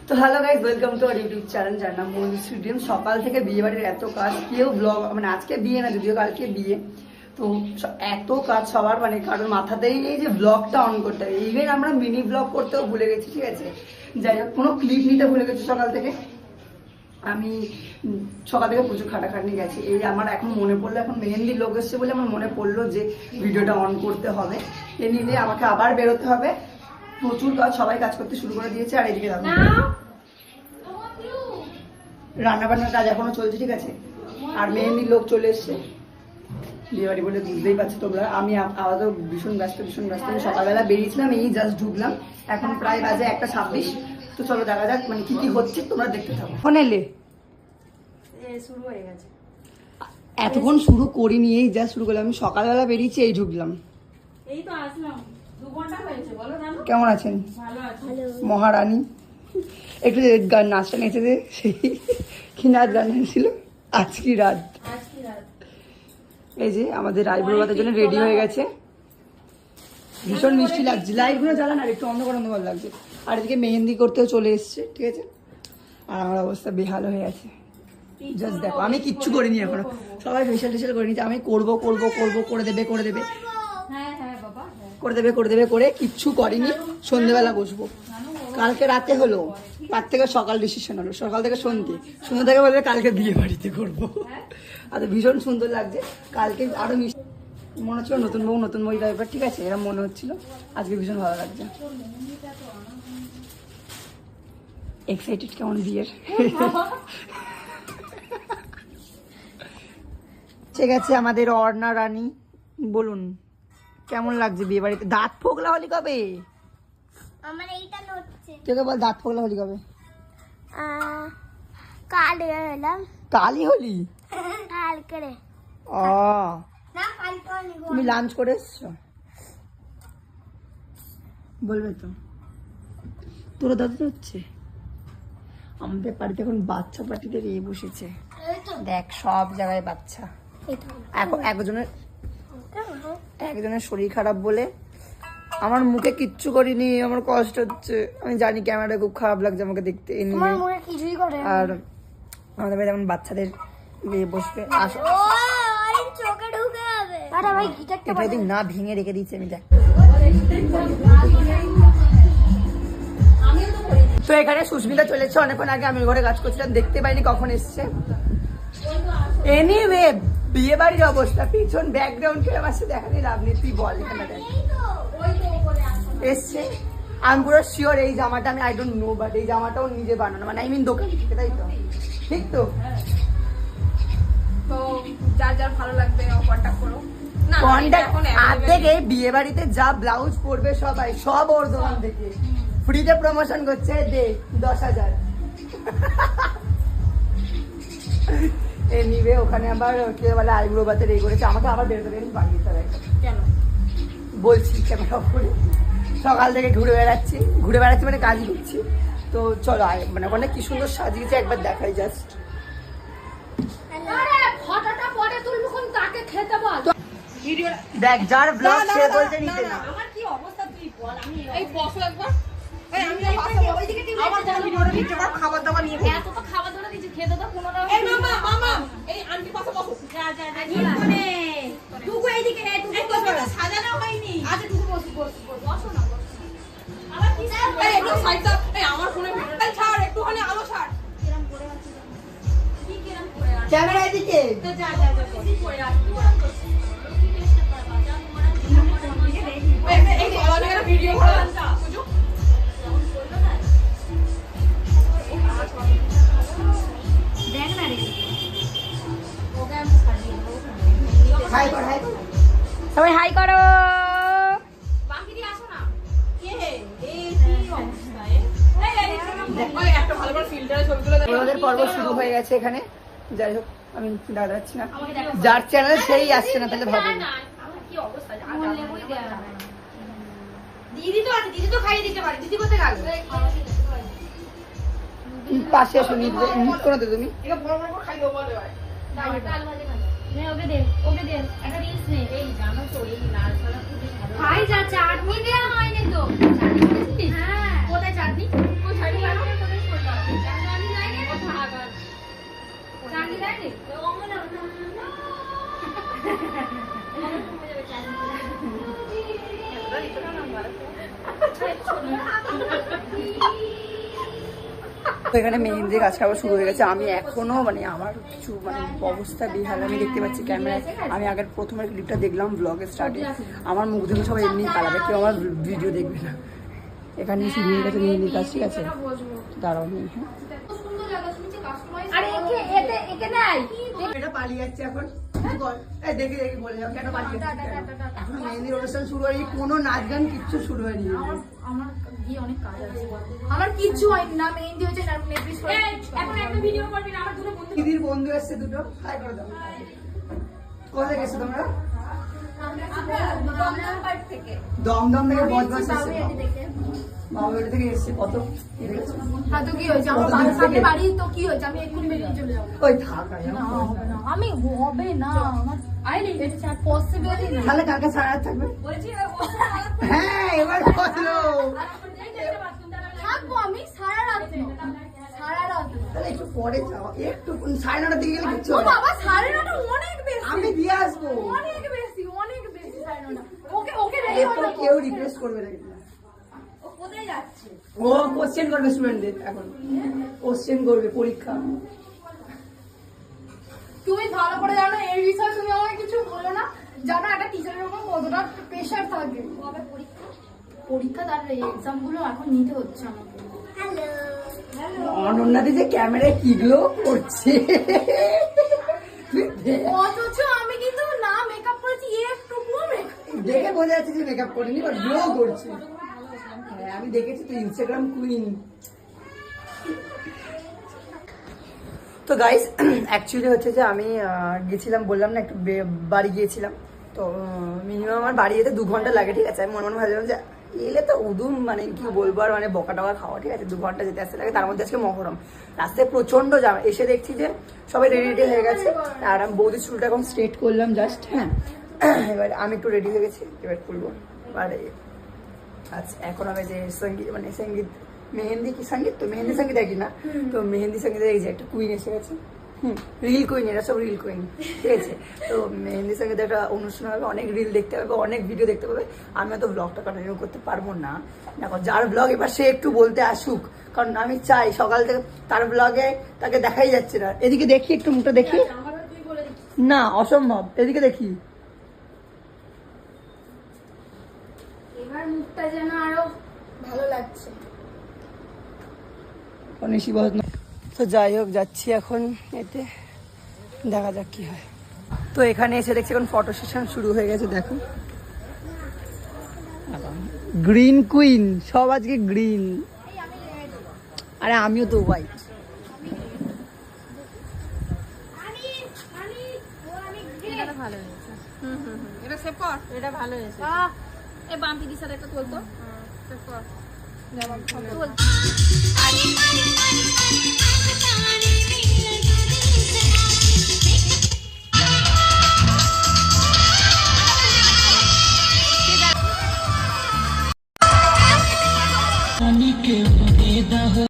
তো hello guys, welcome to our YouTube channel, যার নাম মৌলি স্টুডিয়াম। সকাল থেকে বিয়ে বাড়ির এত কাজ, কেউ ব্লগ মানে আজকে বিয়ে না, যদিও কালকে বিয়ে, তো এত কাজ সবার, মানে কারোর মাথাতেই নেই যে ব্লগটা অন করতে হবে। ইভেন আমরা মিনি ব্লগ করতেও ভুলে গেছি, ঠিক আছে। যাই হোক, কোনো ক্লিপ নিতে ভুলে গেছি সকাল থেকে। আমি সকাল থেকে প্রচুর খাটাখাটনি গেছি। এই আমার এখন মনে পড়লো, এখন মেহেন্দির লোক এসছে বলে আমার মনে পড়লো যে ভিডিওটা অন করতে হবে। এ নিয়ে আমাকে আবার বেরোতে হবে। প্রচুর কাজ, সবাই কাজ করতে শুরু করে দিয়েছে। আর এদিকে রান্না বান্নার কাজ এখনো চলছে, ঠিক আছে। আর মেহেন্দির লোক চলে এসছে বিয়ে বাড়ি বলে, বুঝতেই পারছো তোমরা। আমি আপাতত ভীষণ ব্যস্ত। আমি সকালবেলা বেরিয়েছিলাম, এই জাস্ট ঢুকলাম, এখন প্রায় বাজে 1:26। তো চলো দেখা যাক মানে কি কি হচ্ছে, তোমরা দেখতে থাকো। ফোন এলে শুরু হয়ে গেছে, এতক্ষণ শুরু করিনি, এই যা শুরু করলাম। আমি সকালবেলা বেরিয়েছি, এই ঢুকলাম। এই তো আসলাম, 2 ঘন্টা হয়েছে। বলো রানু, কেমন আছেন? ভালো আছি। মহারানী একটু গান নাচটা নেচে দে। সেই কি নাচ গান ছিল আজকি রাত। এই যে আমাদের আইব্রো ভাতের জন্য রেডি হয়ে গেছে, ভীষণ মিষ্টি লাগছে। লাইটগুলো জ্বালান, আর একটু অন্ধকার লাগছে। আর এদিকে মেহেন্দি করতেও চলে এসছে, ঠিক আছে। আর আমার অবস্থা বেহাল হয়ে আছে। জাস্ট দেখো, আমি কিচ্ছু করিনি এখনো। সবাই ফেশিয়াল করে নিচ্ছে, আমি করবো করে দেবে করে কিচ্ছু করিনি। সন্ধ্যেবেলা বসবো। কালকে রাতে হলো, তার থেকে সকাল ডিসিশন হলো, সকাল থেকে সন্ধ্যে থেকে বলবে কালকে বিয়ে বাড়িতে করবো। আর ভীষণ সুন্দর লাগছে। কালকে আরো মিষ্টি মনে হচ্ছিল, নতুন বউ টাইপের, ঠিক আছে, এরকম মনে হচ্ছিল। আজকে ভীষণ ভালো লাগছে। এক্সাইটেড কেমন বিয়ের। ঠিক আছে, আমাদের অর্ণা রানী, বলুন কেমন লাগছে বিয়ে বাড়িতে? দাঁত ফোগলা হলি কবে? আমার এইটা নড়ছে। তোকে বল, দাঁত ফোগলা হলি কবে? কাল এলাম। কালই হলি? কাল করে। ও, না কাল করিনি। তুমি লাঞ্চ করে এসছো? বলবে তো। তোর দাদু হচ্ছে আমাদের বাড়িতে এখন বাচ্চা পার্টিদের এই বসেছে। দেখ, সব জায়গায় বাচ্চা। একজনের শরীর খারাপ বলে আমার মুখে কিচ্ছু করিনি, আমার কষ্ট হচ্ছে। আমি জানি ক্যামেরা খুব খারাপ লাগছে আমাকে দেখতে। আর আমাদের বাড়িতে এখন বাচ্চাদের বসবে। এটা যদি না ভেঙে রেখে দিয়েছি আমি, দেখ। তো এখানে সুস্মিতা চলেছে অনেকক্ষণ আগে। আমি ঘরে কাজ করছিলাম, দেখতে পাইনি কখন এসছে। এনিওয়ে, বিয়ে বাড়ির অবস্থা, পিছন ব্যাকগ্রাউন্ড কিরকম আসছে দেখানি লাভ নেই। তুই বল, এখানে দেখ এসছে। আমি পুরো শিওর এই জামাটা, আমি আই ডোন্ট নো, বাট এই জামাটাও নিজে বানানো, মানে আই মিন দোকান থেকে, তাই তো? ঠিক তো? তো যার ভালো লাগবে কন্টাক্ট করো। আর থেকে বিয়ে বাড়িতে যা ব্লাউজ পরবে সবাই, সব ওর দোকান থেকে ফ্রিতে প্রমোশন করছে। দে 10,000। এনিওয়ে, ওখানে আবার কে বলে আইব্রো ভাতের এই করেছে, আমাকে আবার বেরোতে বেরোতে বানিয়ে দিতে হবে। কেন বলছি ক্যামেরা করে, সকাল থেকে ঘুরে বেড়াচ্ছি মানে কাজ করছি। তো চলো, মানে ওখানে কি সুন্দর সাজিয়েছে একবার দেখাই জাস্ট। দেখ, যার ব্লগ সে বলতে নিতে না। আমার কি অবস্থা তুই বল। আমি এই বসো একবার। আমি ওইদিকে আমার খাবার দাবার নিয়ে এত তো খাবার দাবার দিয়েছি, খেতে তো 15 টাকা। এই মামা এই আন্টি পাশে বসো। যা মানে টুকু এইদিকে, টুকু সাজানো হয়নি। আচ্ছা টুকু বসো না। আবার কি এই একটু সাইড দাও। এই আমার ফোনে ভিডিওটা ছাড়, একটুখানি আলো ছাড়। কিরম করে আছে কি কিরম করে আছে ক্যামেরা এদিকে। যা কি করে আছে এই কলার ভিডিও করে আনতা বুঝো। দেখ না রে, ওকে আমি ছাড়িয়ে দেব। হাই কর, সবাই হাই করো। বাকি দিয়ে আসো না। কে এই কি অবস্থা? এই একটা ভালো করে ফিল্টারে ছবিগুলো দেখো। ওদের পর্ব শুরু হয়ে গেছে এখানে। যাই হোক, আমি দাদা যাচ্ছি না, যার চ্যানেল সেই আসছে না, তাহলে ভাবুন কি অবস্থা। দিদি তো আছে, দিদি তো খাইয়ে দিতে পারে। দিদি কোথায় গেল? পাশে এসো, নিট করো তো তুমি। এটা বড় বড় করে খাই দেবো বলে ভাই। ডাল ভাজি খাবে। নে ওকে দে একটা রিলস নে। এই জানো তো এই লাল ছালা খুবই ভালো। ভাই যা চাটনি দেয়া হয়নি তো। চাটনি করেছিস? হ্যাঁ। কোথায় চাটনি? কোথায় চাটনি? তো এখানে মেহেন্দির কাজ করা শুরু হয়ে গেছে। আমি এখনো মানে আমার কিছু মানে অবস্থা বেহাল। আমি দেখতে পাচ্ছি ক্যামেরায়, আমি আগের প্রথমের ক্লিপটা দেখলাম ব্লগের স্টার্টে, আমার মুখ দেখে সবাই এমনি পালাবে, কেউ আমার ভিডিও দেখবে না। এখানে শুরু হয়ে গেছে মেহেন্দির কাজ, ঠিক আছে? দাঁড়াও আমি, হ্যাঁ এটা পালিয়ে যাচ্ছে এখন। দেখে দেখে বলে যাও কেন পালিয়ে যাচ্ছে, এখন মেহেন্দির অনুষ্ঠান শুরু হয়নি, কোনো নাচ গান কিচ্ছু শুরু হয়নি। আমার গিয়ে অনেক কাজ আছে, আমার কিচ্ছু হয়নি না, মেহেন্দি হয়েছে না, নেপিস করে এখন একটা ভিডিও করবি না। আমার দুটো বন্ধু, দিদির বন্ধু এসছে দুটো, হাই করে দাও। কোথায় গেছো তোমরা? দমদম থেকে বজবাস এসছে, বাবুবাড়ি থেকে এসছে। কত হ্যাঁ, তো কি হয়েছে? আমার বাড়ির সামনে বাড়ি, তো কি হয়েছে? আমি এক্ষুনি বেরিয়ে চলে যাবো। ওই থাক, না হবে না, আমি হবে না, আমার পসিবলই না। তাহলে কালকে সারা রাত থাকবে? হ্যাঁ এবার বলো। থাকবো আমি সারা রাত, সারা রাত। তাহলে একটু পরে যাও, একটু 9:30 দিকে গেলে কিচ্ছু ও হবে না। বাবা, সাড়ে নটা অনেক বেশি, আমি দিয়ে আসবো, অনেক বেশি, অনেক বেশি সাড়ে নটা। ওকে ওকে রেডি এরপর কেউ রিকোয়েস্ট করবে না কিন্তু। ও কোথায় যাচ্ছে? ও কোশ্চেন করবে স্টুডেন্টদের, এখন কোশ্চেন করবে পরীক্ষা। তুমি ভালো করে জানো এই বিষয়ে, তুমি আমাকে কিছু বলো না। জানো একটা টিচারের উপর কতটা প্রেশার থাকে। পরীক্ষা তার এক্সাম গুলো এখন নিতে হচ্ছে আমাকে। অনন্যাদি যে ক্যামেরায় কিগুলো করছে, অথচ আমি কিন্তু না মেকআপ করেছি, একটু দেখে বোঝা যাচ্ছে যে মেকআপ করিনি, বাট গ্লো করছে। হ্যাঁ আমি দেখেছি তো, ইনস্টাগ্রাম কুইন। তো গাইস অ্যাকচুয়ালি হচ্ছে যে আমি গেছিলাম, বললাম না একটু বাড়ি গিয়েছিলাম। তো মিনিমাম আমার বাড়ি যেতে 2 ঘন্টা লাগে, ঠিক আছে? আমি মনে মনে ভাবলাম যে এলে তো উদুম মানে কি বলবো আর, মানে বকা টকা খাওয়া, ঠিক আছে? 2 ঘন্টা যেতে আসতে লাগে, তার মধ্যে আজকে মহরম, রাস্তায় প্রচন্ড জাম। এসে দেখছি যে সবাই রেডি রেডি হয়ে গেছে, আর আমি বৌদির চুলটা এখন স্ট্রেট করলাম জাস্ট। হ্যাঁ এবার আমি একটু রেডি হয়ে গেছি, এবার করবো। আর আচ্ছা এখন আমি যে সঙ্গীত মানে সঙ্গীত মেহেন্দি কি সঙ্গীত, তো মেহেন্দি সঙ্গীত একই না, তো মেহেন্দি সঙ্গীতে এই যে একটা কুইন এসে গেছে, রিল কুইন, এরা সব রিল কুইন, ঠিক আছে? তো মেহেন্দি সঙ্গীতে একটা অনুষ্ঠান হবে, অনেক রিল দেখতে পাবে, অনেক ভিডিও দেখতে পাবে। আমি তো ব্লগটা কন্টিনিউ করতে পারবো না, দেখো যার ব্লগ এবার সে একটু বলতে আসুক, কারণ আমি চাই সকাল থেকে তার ব্লগে তাকে দেখাই যাচ্ছে না। এদিকে দেখি, একটু মুখটা দেখি, না অসম্ভব, এদিকে দেখি। এবার মুখটা যেন আরো ভালো লাগছে। তো যাই হোক যাচ্ছি এখন, এতে দেখা যাক কি হয়। তো এখানে এসে দেখছি এখন ফটো সেশন শুরু হয়ে গেছে, দেখো গ্রিন কুইন, সব আজকে গ্রিন, আরে আমিও তো হোয়াইট। এটা ভালো হয়েছে, এটা সেভ কর, এটা ভালো হয়েছে। এই বাম্পি দিশার একটা তুলতো, সেভ কর।